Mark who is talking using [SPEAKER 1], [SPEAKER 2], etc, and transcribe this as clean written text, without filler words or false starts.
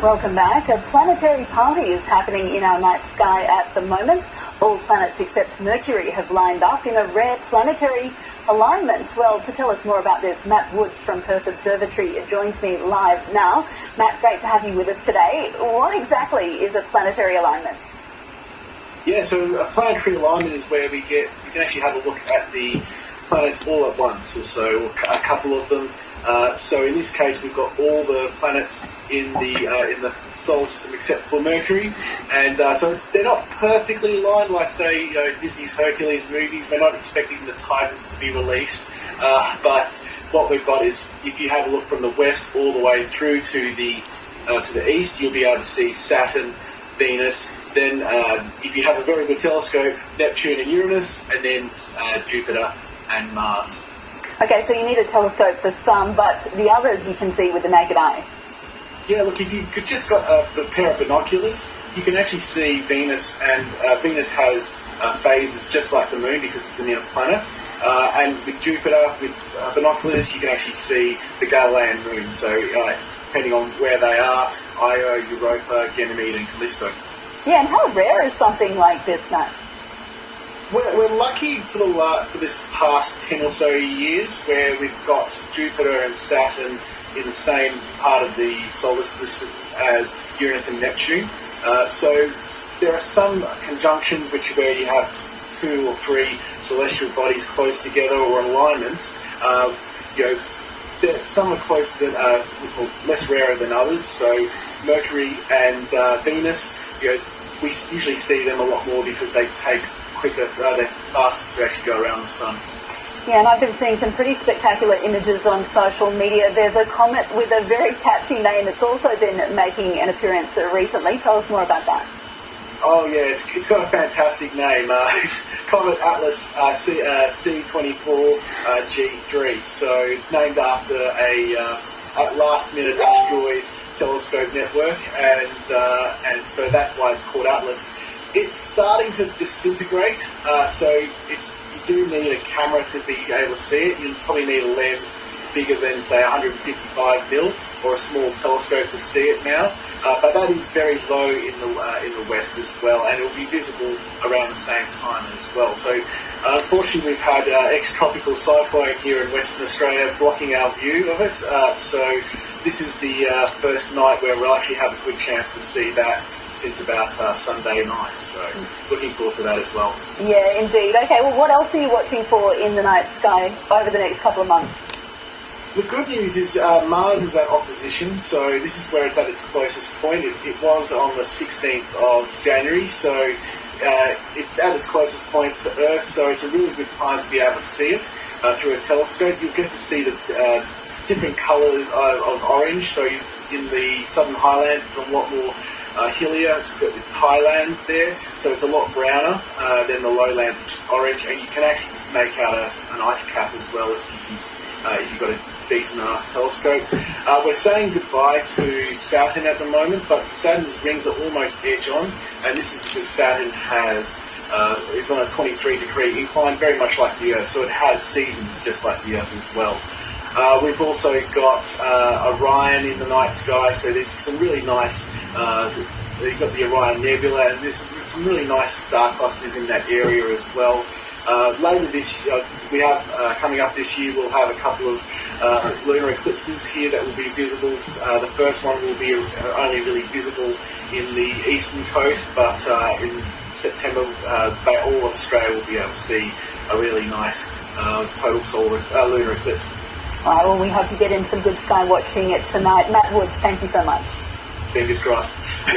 [SPEAKER 1] Welcome back. A planetary party is happening in our night sky at the moment. All planets except Mercury have lined up in a rare planetary alignment. Well, to tell us more about this, Matt Woods from Perth Observatory joins me live now. Matt, great to have you with us today. What exactly is a planetary alignment?
[SPEAKER 2] Yeah, so a planetary alignment is where we can actually have a look at the planets all at once, or so, a couple of them. So in this case, we've got all the planets in the solar system except for Mercury, and so they're not perfectly aligned like, say, Disney's Hercules movies. We're not expecting the Titans to be released, but what we've got is, if you have a look from the west all the way through to the east, you'll be able to see Saturn, Venus. Then, if you have a very good telescope, Neptune and Uranus, and then Jupiter and Mars.
[SPEAKER 1] Okay, so you need a telescope for some, but the others you can see with the naked eye.
[SPEAKER 2] Yeah, look, if you could just got a pair of binoculars, you can actually see Venus, and Venus has phases just like the Moon because it's an inner planet. And with Jupiter, with binoculars, you can actually see the Galilean moon. So depending on where they are, Io, Europa, Ganymede, and Callisto.
[SPEAKER 1] Yeah, and how rare is something like this, Matt?
[SPEAKER 2] We're lucky for this past 10 or so years where we've got Jupiter and Saturn in the same part of the solar system as Uranus and Neptune. So there are some conjunctions where you have two or three celestial bodies close together, or alignments. Some are close than less rarer than others. So Mercury and Venus, we usually see them a lot more because they take quicker, they're faster to actually go around the sun.
[SPEAKER 1] Yeah, and I've been seeing some pretty spectacular images on social media. There's a comet with a very catchy name that's also been making an appearance recently. Tell us more about that.
[SPEAKER 2] Oh yeah, it's got a fantastic name. It's Comet Atlas C24 G3. So it's named after a last-minute asteroid telescope network, and so that's why it's called Atlas. It's starting to disintegrate, so you do need a camera to be able to see it. You probably need a lens bigger than, say, 155 mil, or a small telescope to see it now. But that is very low in the west as well, and it will be visible around the same time as well. So, unfortunately, we've had ex-tropical cyclone here in Western Australia blocking our view of it. So this is the first night where we'll actually have a good chance to see that since about Sunday night. So looking forward to that as well.
[SPEAKER 1] Yeah, indeed. Okay, well, what else are you watching for in the night sky over the next couple of months?
[SPEAKER 2] The good news is Mars is at opposition, so this is where it's at its closest point. It was on the 16th of January, so it's at its closest point to Earth, so it's a really good time to be able to see it through a telescope. You'll get to see the different colours of orange, so in the southern highlands it's a lot more hillier, it's highlands there, so it's a lot browner than the lowlands, which is orange, and you can actually just make out an ice cap as well if you've got a decent enough telescope. We're saying goodbye to Saturn at the moment, but Saturn's rings are almost edge on, and this is because Saturn is on a 23-degree incline, very much like the Earth, so it has seasons just like the Earth as well. We've also got Orion in the night sky, so there's some really nice, you've got the Orion Nebula, and there's some really nice star clusters in that area as well. Later this we have coming up this year, we'll have a couple of lunar eclipses here that will be visible. The first one will be only really visible in the eastern coast, but in September, all of Australia will be able to see a really nice total lunar eclipse.
[SPEAKER 1] All right, well, we hope you get in some good sky watching it tonight. Matt Woods, thank you so much.
[SPEAKER 2] Fingers crossed.